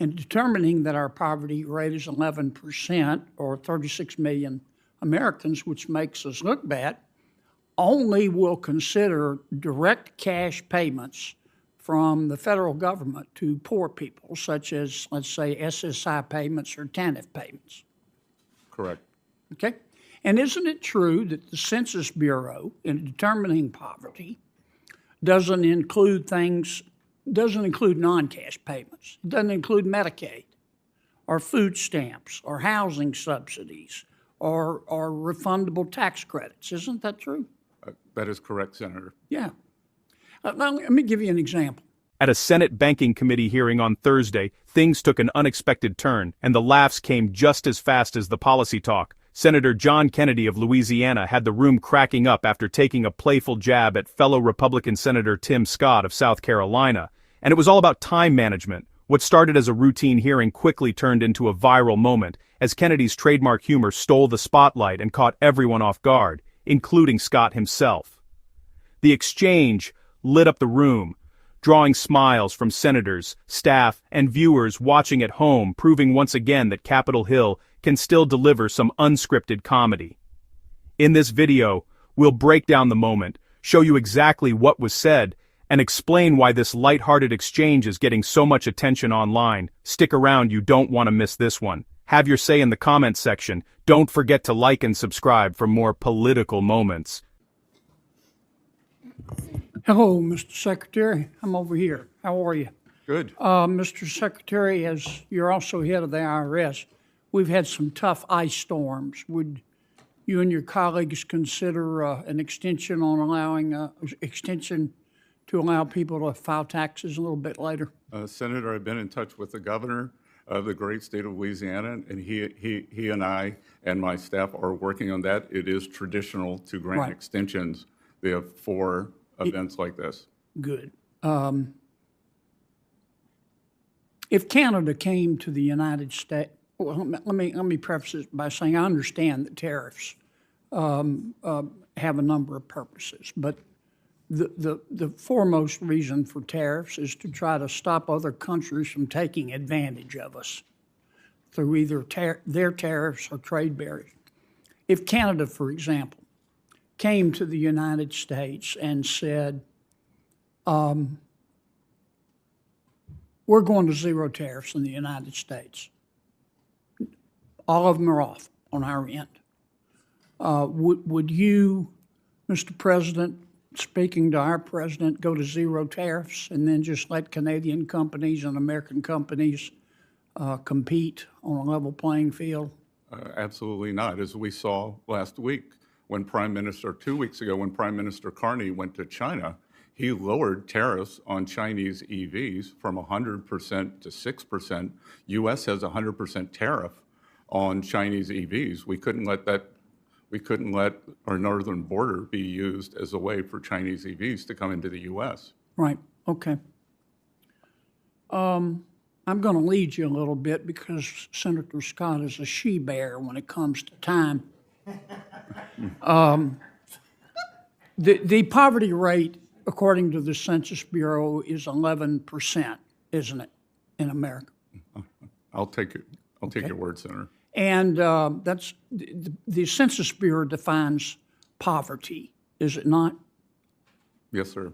in determining that our poverty rate is 11%, or 36 million Americans, which makes us look bad, only will consider direct cash payments from the federal government to poor people, such as, let's say, SSI payments or TANF payments. Correct. Okay? And isn't it true that the Census Bureau, in determining poverty, doesn't include non-cash payments? It doesn't include Medicaid or food stamps or housing subsidies or refundable tax credits. Isn't that true? That is correct, Senator. Yeah. Now, let me give you an example. At a Senate Banking Committee hearing on Thursday, things took an unexpected turn, and the laughs came just as fast as the policy talk. Senator John Kennedy of Louisiana had the room cracking up after taking a playful jab at fellow Republican Senator Tim Scott of South Carolina. And it was all about time management. What started as a routine hearing quickly turned into a viral moment, as Kennedy's trademark humor stole the spotlight and caught everyone off guard, including Scott himself. The exchange lit up the room, drawing smiles from senators, staff, and viewers watching at home, proving once again that Capitol Hill can still deliver some unscripted comedy. In this video, we'll break down the moment, show you exactly what was said, and explain why this lighthearted exchange is getting so much attention online. Stick around, you don't want to miss this one. Have your say in the comments section. Don't forget to like and subscribe for more political moments. Hello, Mr. Secretary. I'm over here. How are you? Good. Mr. Secretary, as you're also head of the IRS, we've had some tough ice storms. Would you and your colleagues consider an extension on allowing extension to allow people to file taxes a little bit later? Senator, I've been in touch with the governor of the great state of Louisiana, and he and I and my staff are working on that. It is traditional to grant extensions for events like this. Good. If Canada came to the United States, well, let me preface this by saying I understand that tariffs have a number of purposes, but the foremost reason for tariffs is to try to stop other countries from taking advantage of us through either their tariffs or trade barriers. If Canada, for example, came to the United States and said, we're going to zero tariffs in the United States. All of them are off on our end. Would you, Mr. President, speaking to our president, go to zero tariffs and then just let Canadian companies and American companies compete on a level playing field? Absolutely not. As we saw last week, when 2 weeks ago, when Prime Minister Carney went to China, he lowered tariffs on Chinese EVs from 100% to 6%. U.S. has a 100% tariff on Chinese EVs. We couldn't let our northern border be used as a way for Chinese EVs to come into the U.S. Right. Okay. I'm going to lead you a little bit because Senator Scott is a she-bear when it comes to time. The poverty rate, according to the Census Bureau, is 11%, isn't it, in America? I'll take it. I'll take your word, Senator. And that's the Census Bureau defines poverty, is it not? Yes, sir.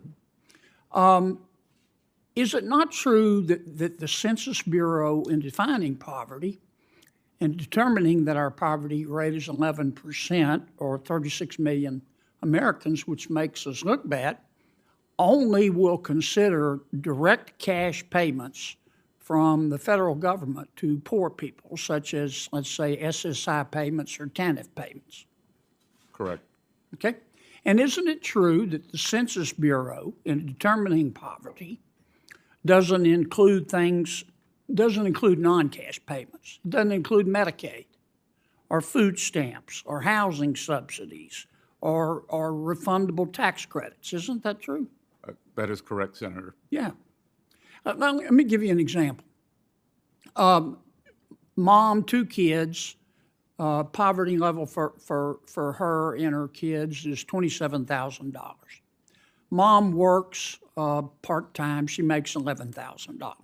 Is it not true that the Census Bureau, in defining poverty and determining that our poverty rate is 11%, or 36 million Americans, which makes us look bad, only will consider direct cash payments from the federal government to poor people, such as, let's say, SSI payments or TANF payments? Correct. Okay? And isn't it true that the Census Bureau, in determining poverty, doesn't include non-cash payments? It doesn't include Medicaid or food stamps or housing subsidies or refundable tax credits. Isn't that true? That is correct, Senator. Yeah. Now, let me give you an example. Mom, 2 kids, poverty level for her and her kids is $27,000. Mom works part-time. She makes $11,000.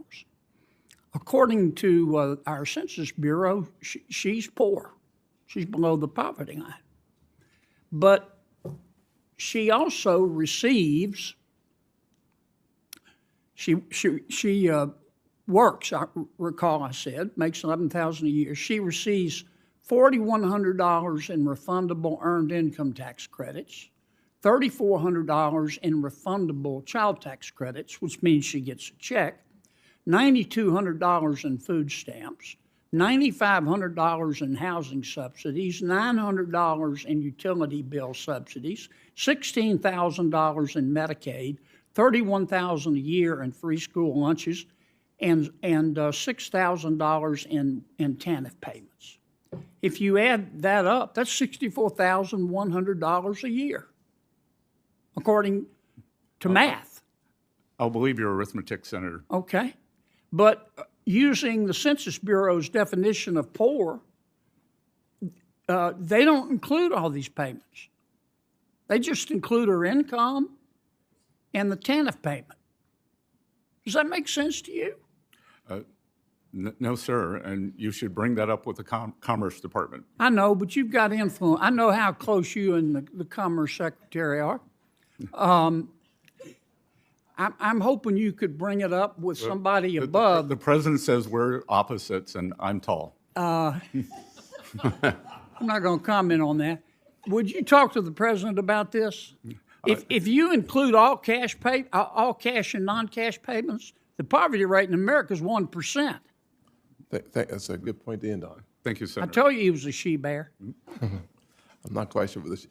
According to our Census Bureau, she's poor. She's below the poverty line. But she also receives, she works, I recall I said, makes $11,000 a year. She receives $4,100 in refundable earned income tax credits, $3,400 in refundable child tax credits, which means she gets a check, $9,200 in food stamps, $9,500 in housing subsidies, $900 in utility bill subsidies, $16,000 in Medicaid, $31,000 a year in free school lunches, and $6,000 in TANF payments. If you add that up, that's $64,100 a year, according to math. I'll believe your arithmetic, Senator. Okay. But using the Census Bureau's definition of poor, they don't include all these payments. They just include her income and the TANF payment. Does that make sense to you? No, sir, and you should bring that up with the Commerce Department. I know, but you've got influence. I know how close you and the Commerce Secretary are. I'm hoping you could bring it up with somebody above. The president says we're opposites, and I'm tall. I'm not going to comment on that. Would you talk to the president about this? If you include all cash and non-cash payments, the poverty rate in America is 1%. That's a good point to end on. Thank you, I Senator. told you he was a she-bear. I'm not quite sure for this.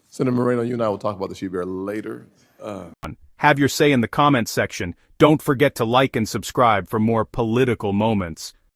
Senator Moreno, you and I will talk about the she-bear later. Have your say in the comments section. Don't forget to like and subscribe for more political moments.